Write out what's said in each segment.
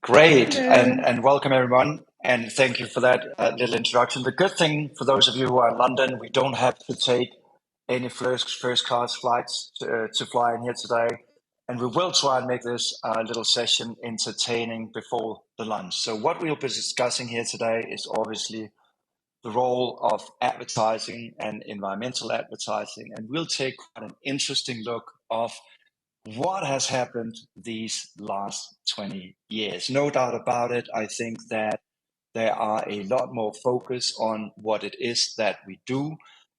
Great, and, Hello. and welcome everyone, and thank you for that little introduction. The good thing for those of you who are in London, we don't have to take any first class flights to fly in here today, and we will try and make this little session entertaining before the lunch. So what we'll be discussing here today is obviously the role of advertising and environmental advertising, and we'll take quite an interesting look of what has happened these last 20 years. No doubt about it. I think that there are a lot more focus on what it is that we do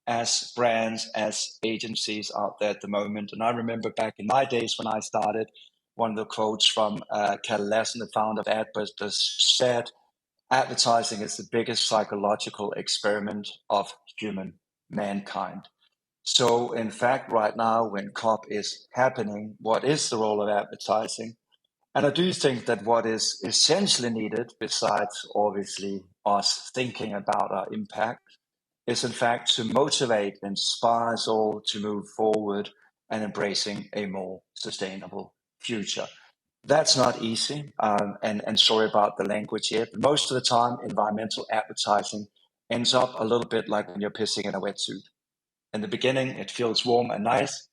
as brands, as agencies out there at the moment. And I remember back in my days when I started, one of the quotes from Cal Lassen, the founder of Adbusters, said, advertising is the biggest psychological experiment of human mankind. So, in fact, right now, when COP is happening, what is the role of advertising? And I do think that what is essentially needed, besides obviously us thinking about our impact, is in fact to motivate, inspire us all to move forward and embracing a more sustainable future. That's not easy, and sorry about the language here, but most of the time, environmental advertising ends up a little bit like when you're pissing in a wetsuit. In the beginning, it feels warm and nice,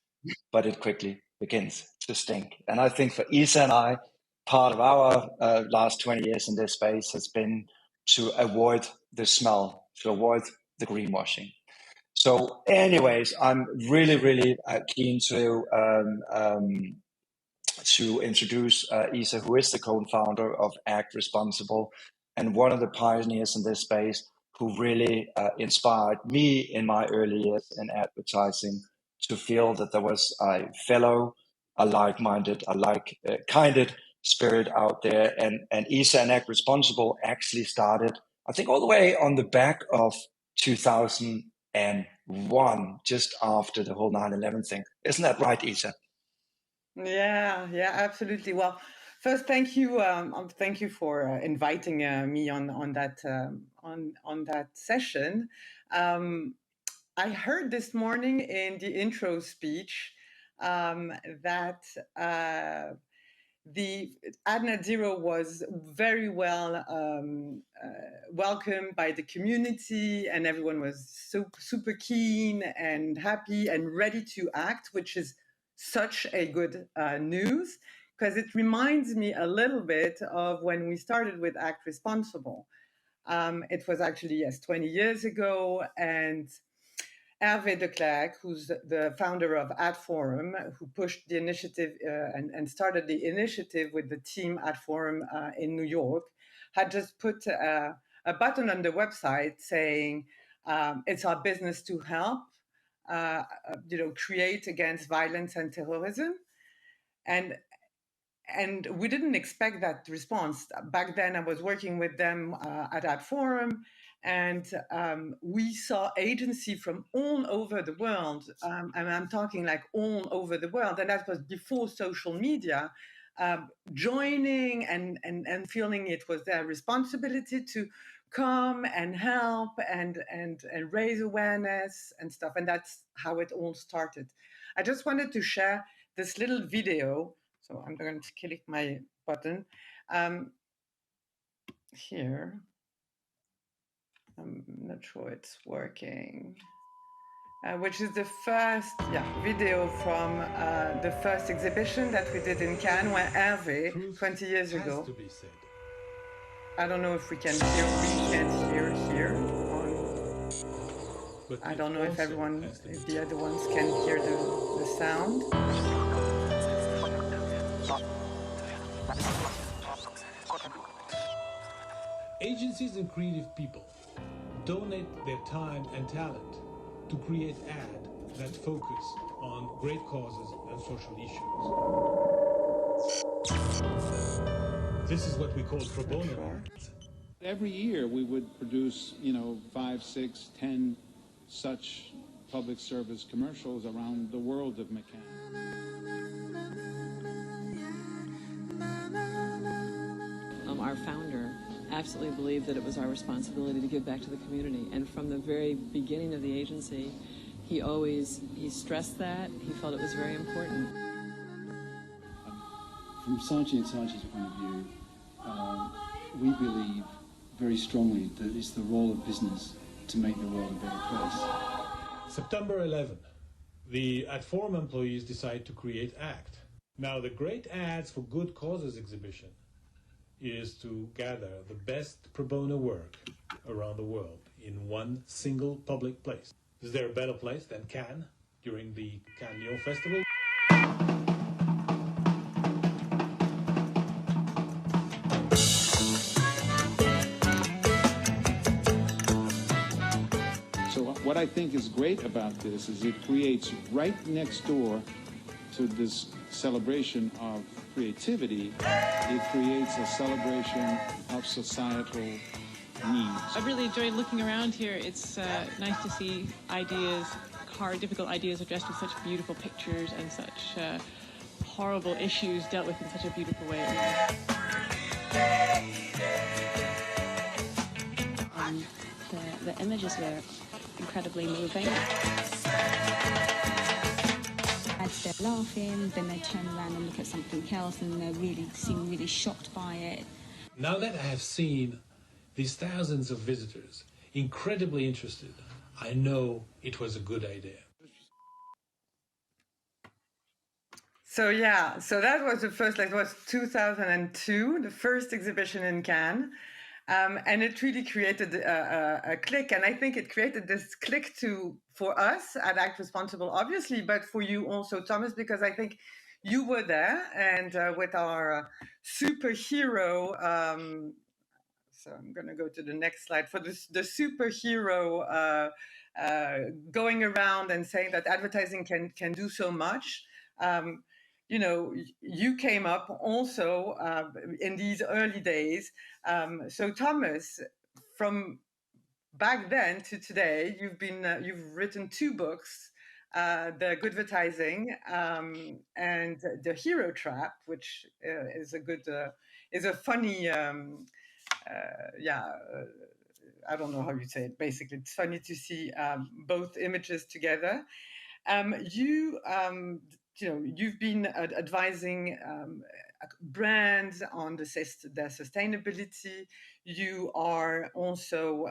but it quickly begins to stink. And I think for Isa and I, part of our last 20 years in this space has been to avoid the smell, to avoid the greenwashing. So, anyways, I'm really keen to introduce Isa, who is the co-founder of Act Responsible and one of the pioneers in this space who really inspired me in my early years in advertising to feel that there was a fellow, a like-minded, a like-kinded spirit out there. And Isa and Act Responsible actually started, I think, all the way on the back of 2001, just after the whole 9/11 thing. Isn't that right, Isa? Yeah, absolutely. Well, first, thank you for inviting me on that on that session. Um, I heard this morning in the intro speech that the Ad Net Zero was very well welcomed by the community, and everyone was super keen and happy and ready to act, which is such a good news, because it reminds me a little bit of when we started with Act Responsible. It was actually, yes, 20 years ago, and Hervé de Klerk, who's the founder of Ad Forum, who pushed the initiative and started the initiative with the team Ad Forum in New York, had just put a button on the website saying, it's our business to help, create against violence and terrorism. And we didn't expect that response. Back then, I was working with them at that forum, and we saw agency from all over the world, and I'm talking like all over the world, and that was before social media, joining and feeling it was their responsibility to come and help and raise awareness and stuff, and that's how it all started. I just wanted to share this little video, so I'm going to click my button here. I'm not sure it's working. Which is the first video from the first exhibition that we did in Cannes, where Hervé, 20 years ago. I don't know if we can hear. We can't hear here. I don't know if the other ones can hear the sound. Agencies and creative people donate their time and talent to create ads that focus on great causes and social issues. This is what we call pro bono. Every year we would produce, 5, 6, 10 such public service commercials around the world of McCann. Our founder absolutely believed that it was our responsibility to give back to the community, and from the very beginning of the agency, he stressed that. He felt it was very important. From Saatchi & Saatchi's point of view, we believe very strongly that it's the role of business to make the world a better place. September 11, the At Forum employees decide to create ACT. Now, the Great Ads for Good Causes exhibition is to gather the best pro bono work around the world in one single public place. Is there a better place than Cannes during the Cannes Lion Festival? So what I think is great about this is it creates right next door to this celebration of creativity, it creates a celebration of societal needs. I really enjoyed looking around here. It's nice to see ideas, hard, difficult ideas addressed with such beautiful pictures and such horrible issues dealt with in such a beautiful way. The images were incredibly moving. As they're laughing, then they turn around and look at something else and they seem really shocked by it. Now that I have seen these thousands of visitors incredibly interested, I know it was a good idea. So yeah, so that was the first, like it was 2002, the first exhibition in Cannes. And it really created a click. And I think it created this click for us at Act Responsible, obviously, but for you also, Thomas, because I think you were there and with our superhero, so I'm going to go to the next slide, for the superhero going around and saying that advertising can do so much. You know, you came up also in these early days. So Thomas, from back then to today, you've written 2 books, The Goodvertising and The Hero Trap, which is a funny, I don't know how you say it. Basically, it's funny to see both images together. You've been advising brands on their sustainability. You are also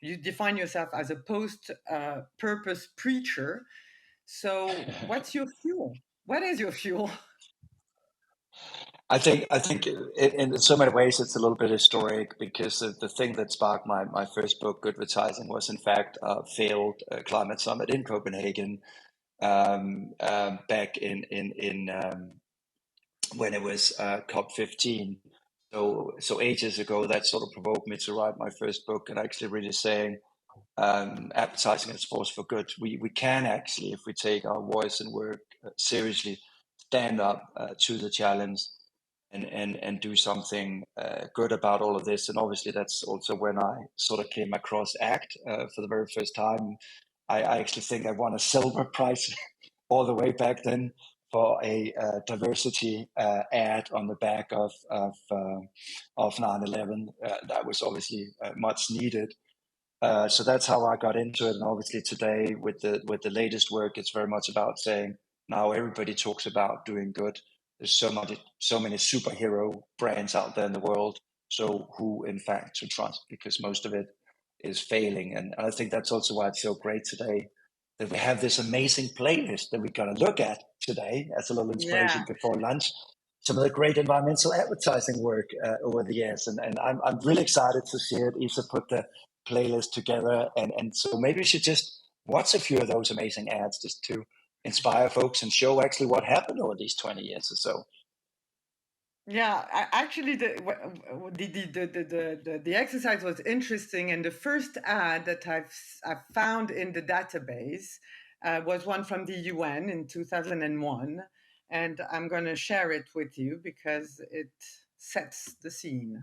you define yourself as a post-purpose preacher. So, what's your fuel? What is your fuel? I think in so many ways it's a little bit historic because the thing that sparked my first book, Goodvertising, was in fact a failed climate summit in Copenhagen back in when it was COP15. So ages ago, that sort of provoked me to write my first book and actually really saying advertising is a force for good. We can actually, if we take our voice and work seriously, stand up to the challenge and do something good about all of this. And obviously that's also when I sort of came across ACT for the very first time. I actually think I won a silver prize all the way back then for a diversity ad on the back of 9/11. That was obviously much needed. So that's how I got into it. And obviously today with the latest work, it's very much about saying now everybody talks about doing good. There's so many superhero brands out there in the world. So who in fact to trust, because most of it is failing. And I think that's also why it's so great today that we have this amazing playlist that we're going to look at today as a little inspiration before lunch. Some of the great environmental advertising work over the years. And I'm really excited to see it. Isa put the playlist together. And so maybe we should just watch a few of those amazing ads just to inspire folks and show actually what happened over these 20 years or so. Yeah, actually, the exercise was interesting, and the first ad that I've found in the database was one from the UN in 2001, and I'm going to share it with you because it sets the scene.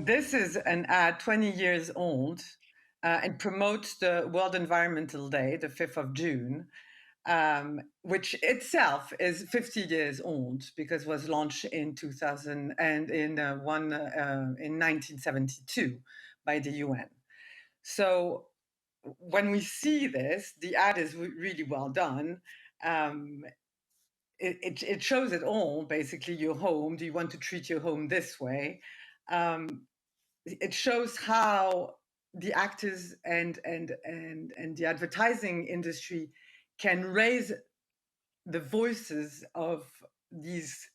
this is an ad 20 years old and promotes the World Environmental Day, the 5th of June, which itself is 50 years old because it was launched in 2000 and in 1972 by the UN. So when we see this, the ad is really well done. It shows it all. Basically, your home. Do you want to treat your home this way? It shows how the actors and the advertising industry can raise the voices of these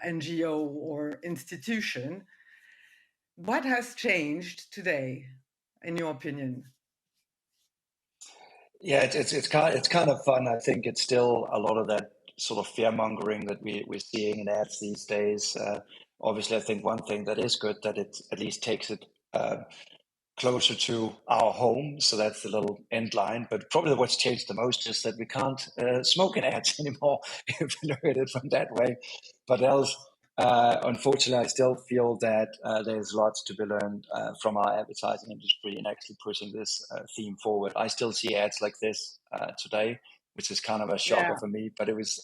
NGO or institution. What has changed today, in your opinion? Yeah, it's kind of fun. I think it's still a lot of that sort of fear mongering that we're seeing in ads these days. Obviously, I think one thing that is good that it at least takes it closer to our home. So that's the little end line. But probably what's changed the most is that we can't smoke in ads anymore, if you look at it from that way. But else, unfortunately, I still feel that there's lots to be learned from our advertising industry in actually pushing this theme forward. I still see ads like this today, which is kind of a shocker for me. But it was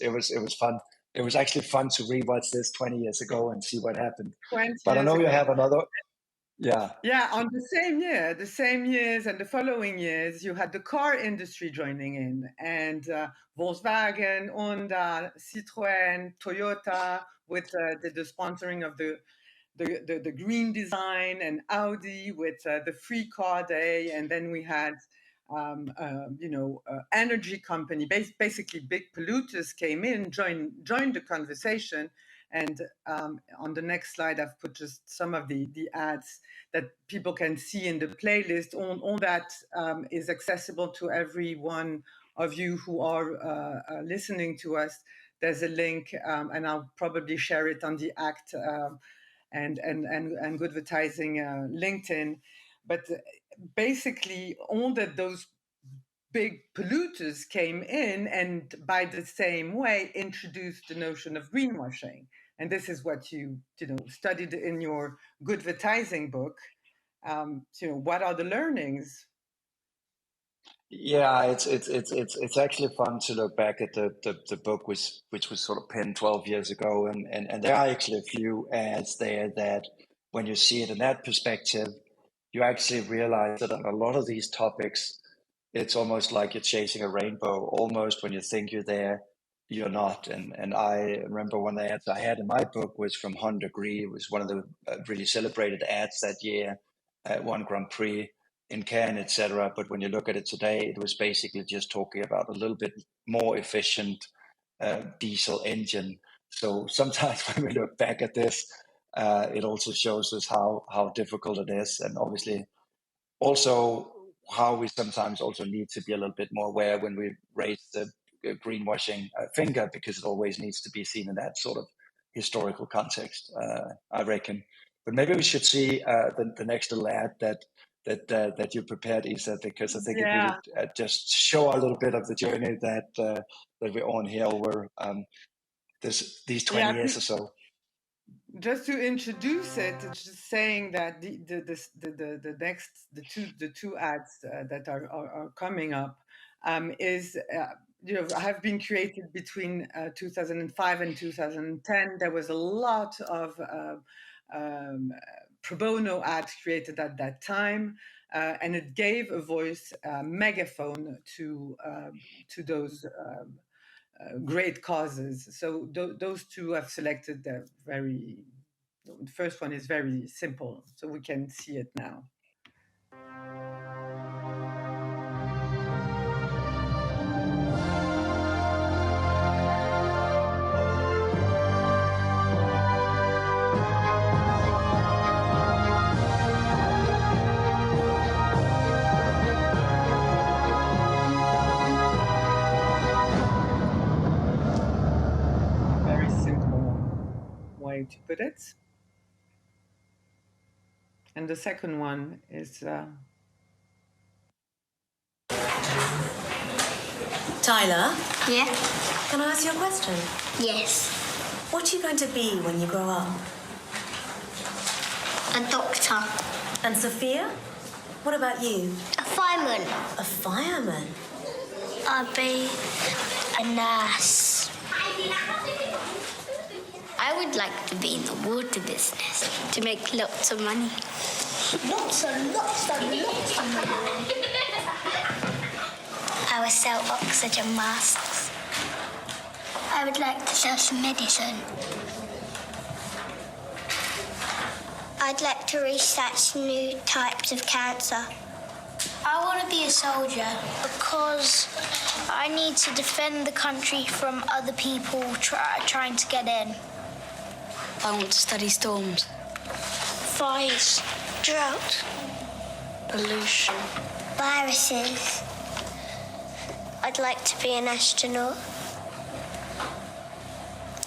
fun. It was actually fun to rewatch this 20 years ago and see what happened. 20 but I know years you ago. have another. Yeah. Yeah, on the same years and the following years, you had the car industry joining in, and Volkswagen, Honda, Citroën, Toyota, with the sponsoring of the green design, and Audi with the free car day, and then we had energy company, basically big polluters came in, joined the conversation. And on the next slide, I've put just some of the ads that people can see in the playlist. All that is accessible to every one of you who are listening to us. There's a link, and I'll probably share it on the ACT and Goodvertising LinkedIn. But basically, all that those big polluters came in, and by the same way introduced the notion of greenwashing. And this is what you studied in your Goodvertising book. What are the learnings? Yeah, it's actually fun to look back at the book, which was sort of penned 12 years ago, and there are actually a few ads there that when you see it in that perspective, you actually realize that on a lot of these topics, it's almost like you're chasing a rainbow. Almost when you think you're there, you're not. And I remember one of the ads I had in my book was from Honda Degree. It was one of the really celebrated ads that year at one Grand Prix in Cannes, etc. But when you look at it today, it was basically just talking about a little bit more efficient diesel engine. So sometimes when we look back at this, it also shows us how difficult it is, and obviously also how we sometimes also need to be a little bit more aware when we raise the greenwashing finger, because it always needs to be seen in that sort of historical context, I reckon. But maybe we should see the next little ad that you prepared, Isa, because I think it really just show a little bit of the journey that we're on here over these 20 years or so. Just to introduce it, it's just saying that the two ads that are coming up have been created between 2005 and 2010. There was a lot of pro bono ads created at that time, and it gave a voice, megaphone to those great causes. So those two have selected the first one is very simple, so we can see it now. Way to put it. And the second one is Tyler? Yeah? Can I ask you a question? Yes. What are you going to be when you grow up? A doctor. And Sophia? What about you? A fireman. A fireman? I'd be a nurse. I would like to be in the water business to make lots of money. Lots and lots and lots of money. I would sell oxygen masks. I would like to sell some medicine. I'd like to research new types of cancer. I want to be a soldier because I need to defend the country from other people trying to get in. I want to study storms. Fires, drought, Pollution. viruses. I'd like to be an astronaut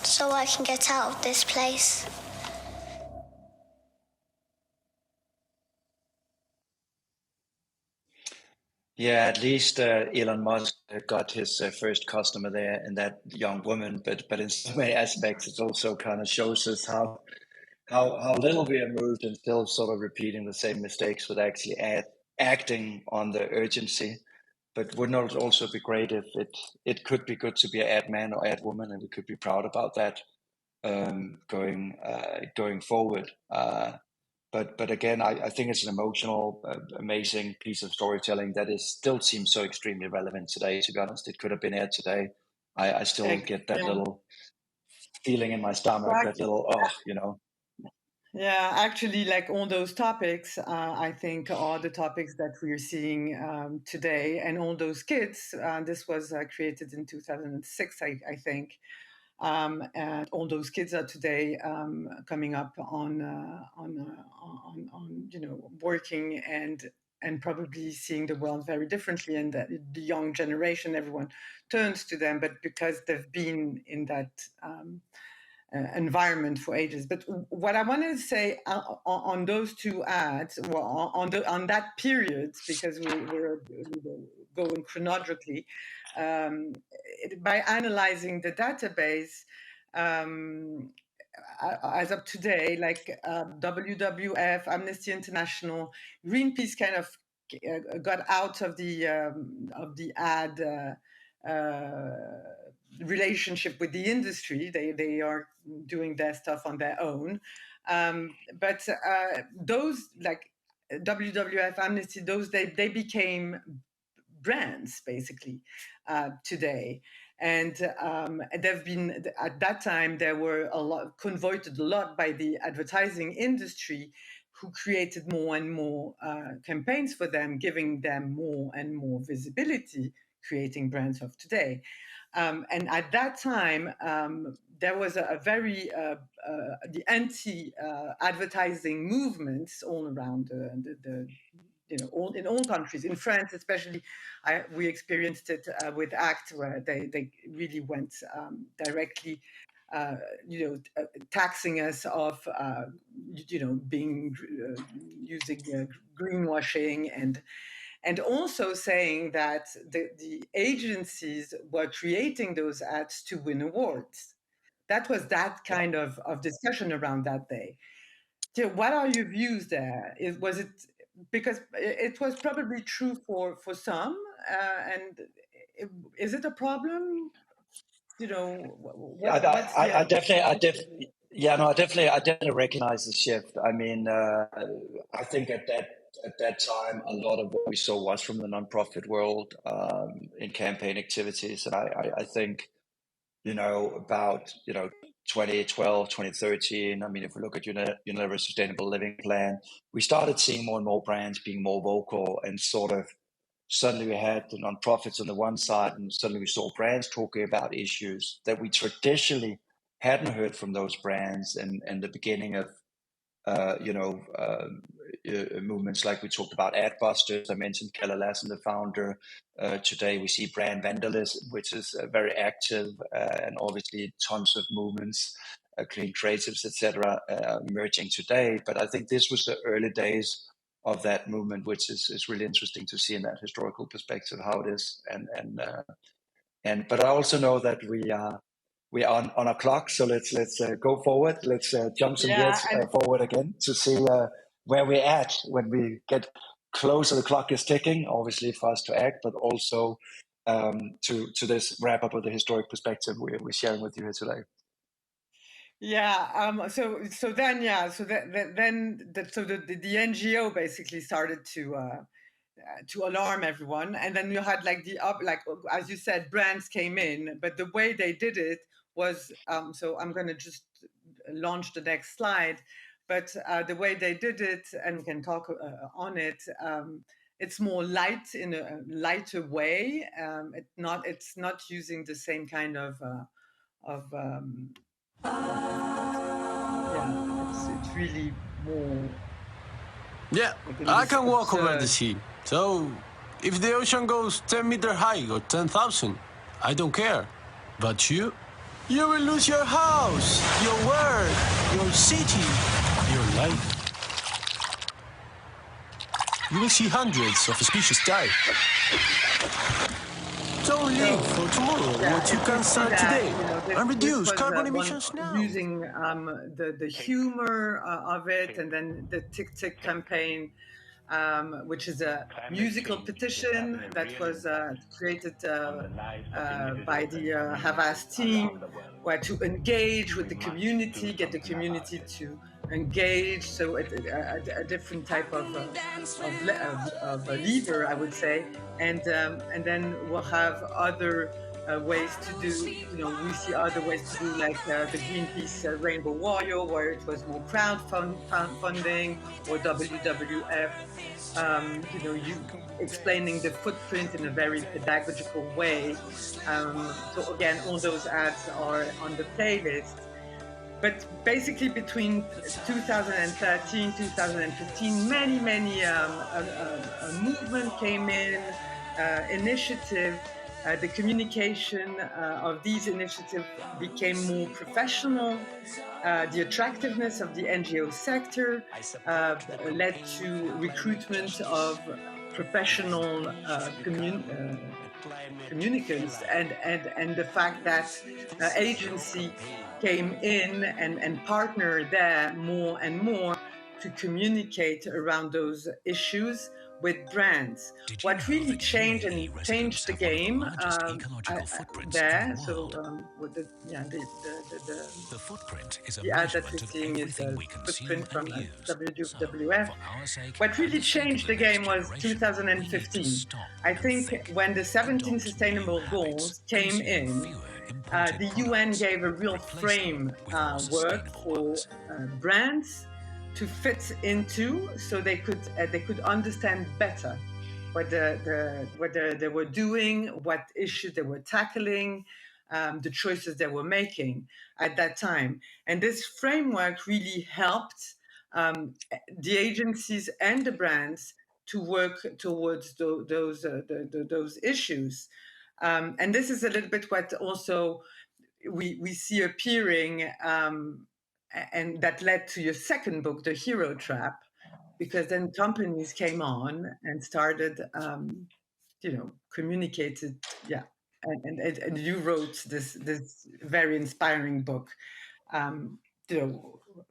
so I can get out of this place. Yeah, at least Elon Musk got his first customer there in that young woman. But in so many aspects, it also kind of shows us how little we have moved and still sort of repeating the same mistakes with actually acting on the urgency. But wouldn't it also be great if it could be good to be an ad man or ad woman, and we could be proud about that going forward. But again, I think it's an emotional, amazing piece of storytelling that still seems so extremely relevant today. To be honest, it could have been aired today. I still get that little feeling in my stomach, that little Yeah, actually, like all those topics, I think are the topics that we're seeing today, and all those kids. This was created in 2006, I think, and all those kids are today coming up on working and probably seeing the world very differently, and that the young generation, everyone turns to them, but because they've been in that environment for ages. But what I wanted to say on those two ads, well, on that period, because we're going chronologically, by analyzing the database, as of today, like WWF, Amnesty International, Greenpeace kind of got out of the ad relationship with the industry. They are doing their stuff on their own. But those like WWF, Amnesty, those they became brands basically today. And they've been, at that time, there were converted a lot by the advertising industry, who created more and more campaigns for them, giving them more and more visibility, creating brands of today. And at that time, there was a very the anti-advertising movements all around the in all countries. In France, especially, we experienced it with ACT, where they really went directly, taxing us of, being using greenwashing and also saying that the agencies were creating those ads to win awards. That was that kind of discussion around that day. So what are your views there? Was it, because it was probably true for some, and is it a problem? I definitely recognize the shift. I mean, I think at that time, a lot of what we saw was from the nonprofit world in campaign activities, and I think about 2012, 2013. I mean, if we look at Unilever Sustainable Living Plan, we started seeing more and more brands being more vocal, and sort of suddenly we had the nonprofits on the one side, and suddenly we saw brands talking about issues that we traditionally hadn't heard from those brands, and the beginning of movements like we talked about Adbusters. I mentioned Keller Lassen, the founder. Today we see brand vandalism, which is very active, and obviously tons of movements, clean creatives, etc., emerging today. But I think this was the early days of that movement, which is really interesting to see in that historical perspective how it is. But I also know that we're on a clock, so let's go forward. Let's jump some years forward again to see where we're at when we get closer. The clock is ticking, obviously, for us to act, but also to this wrap up of the historic perspective we're sharing with you here today. Yeah. So then the NGO basically started to alarm everyone, and then you had like as you said, brands came in, but the way they did it was so I'm going to just launch the next slide, but the way they did it, and we can talk on it. It's more light, in a lighter way. It's not using the same kind of it's really more. Yeah, I can walk over the sea. So, if the ocean goes 10 meters high or 10,000, I don't care. But you will lose your house, your work, your city, your life. You will see hundreds of species die. Don't live for tomorrow what you can start today, and reduce carbon emissions now. Using the humor of it, and then the Tick Tick campaign, which is a musical petition that was created by the Havas team, where to engage with the community, get the community to engage. So a different type of a leader, I would say, and then we'll have other ways to do. We see other ways to do, like the Greenpeace Rainbow Warrior, where it was more crowdfunding, or WWF. You explaining the footprint in a very pedagogical way. So again, all those ads are on the playlist. But basically, between 2013, 2015, many a movement came in, initiative. The communication of these initiatives became more professional. The attractiveness of the NGO sector led to recruitment of professional communicants, and the fact that agency came in and partnered there more and more to communicate around those issues with brands. What really changed the game there. So with the footprint is the ad that we're seeing is the footprint from WWF. What really changed the game was 2015. I think when the 17 Sustainable Goals came in, the UN gave a real framework for brands to fit into, so they could understand better what they were doing, what issues they were tackling, the choices they were making at that time. And this framework really helped the agencies and the brands to work towards those issues. And this is a little bit what also we see appearing, and that led to your second book, The Hero Trap, because then companies came on and started, communicated, and you wrote this very inspiring book.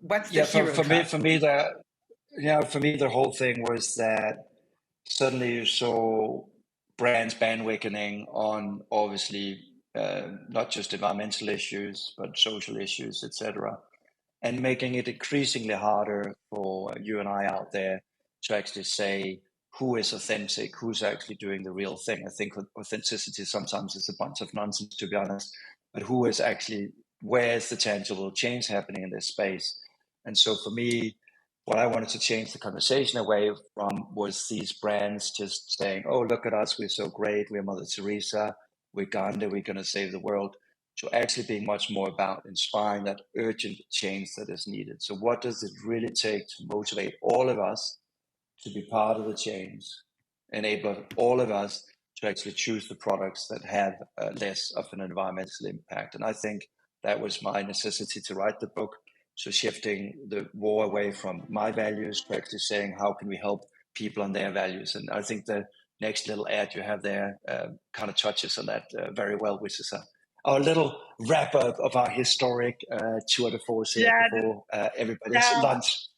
What's the Hero Trap? For me, the whole thing was that suddenly you saw brands bandwagoning on, obviously, not just environmental issues, but social issues, etc., and making it increasingly harder for you and I out there to actually say who is authentic, who's actually doing the real thing. I think authenticity sometimes is a bunch of nonsense, to be honest, but who is actually, where's the tangible change happening in this space? And so for me, what I wanted to change the conversation away from was these brands just saying, oh, look at us, we're so great, we're Mother Teresa, we're Gandhi, we're going to save the world, to actually being much more about inspiring that urgent change that is needed. So what does it really take to motivate all of us to be part of the change, enable all of us to actually choose the products that have less of an environmental impact? And I think that was my necessity to write the book. So shifting the war away from my values to actually saying, how can we help people on their values? And I think the next little ad you have there kind of touches on that very well, which is our little wrap up of our historic tour de force here before everybody's lunch.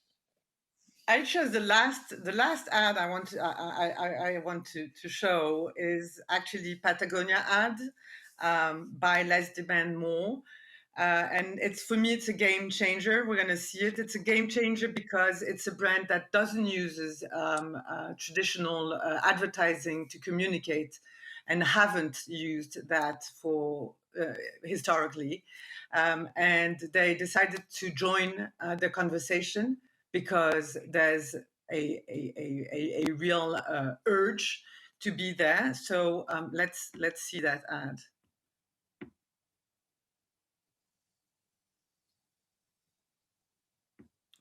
I chose the last ad I want to show is actually Patagonia ad by Less Demand More. And for me, it's a game changer. We're going to see it. It's a game changer because it's a brand that doesn't use traditional advertising to communicate and haven't used that for historically. And they decided to join the conversation because there's a real urge to be there. So let's see that ad.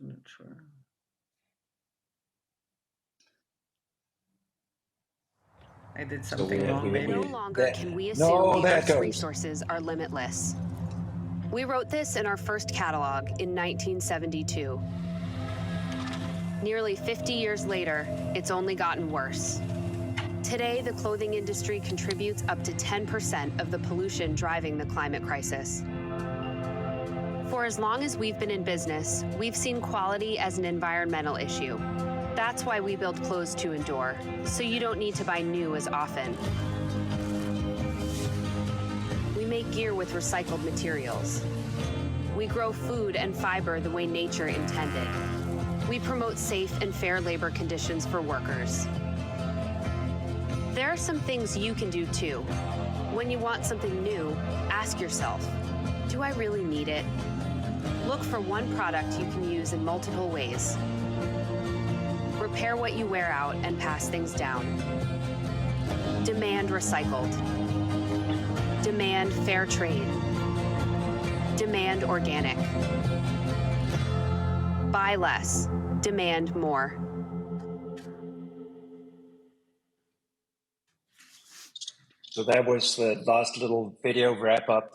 I'm not sure. I did something wrong, maybe. No longer can we assume the Earth's resources are limitless. We wrote this in our first catalog in 1972. Nearly 50 years later, it's only gotten worse. Today, the clothing industry contributes up to 10% of the pollution driving the climate crisis. For as long as we've been in business, we've seen quality as an environmental issue. That's why we build clothes to endure, so you don't need to buy new as often. We make gear with recycled materials. We grow food and fiber the way nature intended. We promote safe and fair labor conditions for workers. There are some things you can do too. When you want something new, ask yourself, do I really need it? Look for one product you can use in multiple ways. Repair what you wear out and pass things down. Demand recycled. Demand fair trade. Demand organic. Buy less. Demand more. So that was the last little video wrap up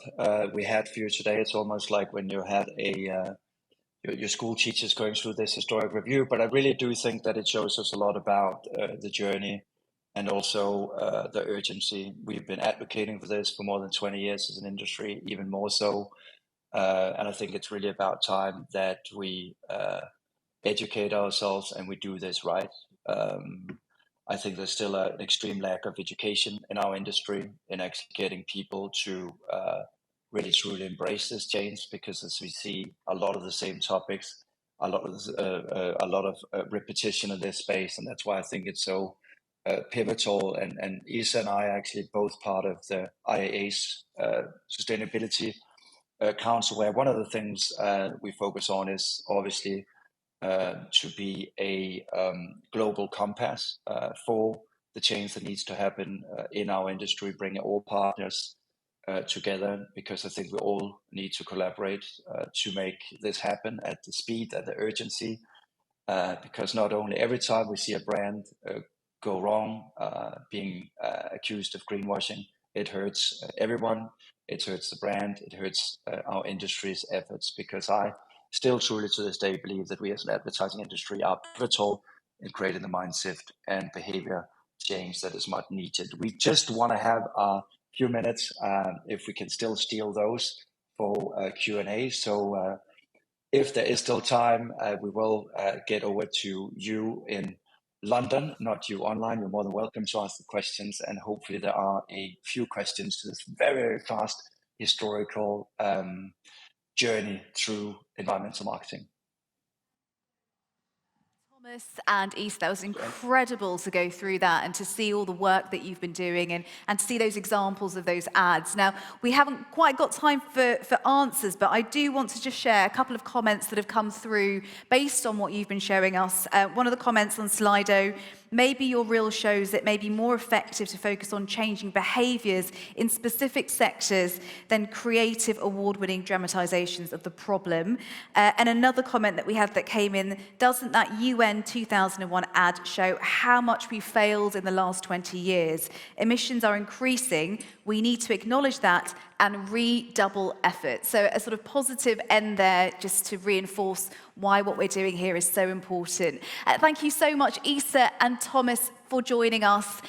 we had for you today. It's almost like when you had your school teachers going through this historic review, but I really do think that it shows us a lot about the journey and also the urgency. We've been advocating for this for more than 20 years as an industry, even more so. And I think it's really about time that we educate ourselves and we do this right. I think there's still an extreme lack of education in our industry in actually getting people to really truly embrace this change, because as we see a lot of the same topics, a lot of repetition in this space, and that's why I think it's so pivotal. And Isa and I are actually both part of the IAA's Sustainability Council, where one of the things we focus on is obviously to be a global compass for the change that needs to happen in our industry, bringing all partners together, because I think we all need to collaborate to make this happen at the speed, at the urgency, because not only every time we see a brand go wrong, being accused of greenwashing, it hurts everyone, it hurts the brand, it hurts our industry's efforts, because I still truly to this day believe that we as an advertising industry are pivotal in creating the mindset and behavior change that is much needed. We just want to have a few minutes, if we can still steal those for Q&A. So if there is still time, we will get over to you in London, not you online. You're more than welcome to ask the questions, and hopefully there are a few questions to this very, very fast historical journey through environmental marketing. Thomas and Isa, that was incredible to go through that and to see all the work that you've been doing and to see those examples of those ads. Now, we haven't quite got time for answers, but I do want to just share a couple of comments that have come through based on what you've been showing us. One of the comments on Slido, maybe your reel shows it may be more effective to focus on changing behaviours in specific sectors than creative award-winning dramatisations of the problem. And another comment that we had that came in, doesn't that UN 2001 ad show how much we failed in the last 20 years? Emissions are increasing. We need to acknowledge that and redouble effort. So a sort of positive end there, just to reinforce why what we're doing here is so important. Thank you so much, Isa and Thomas, for joining us.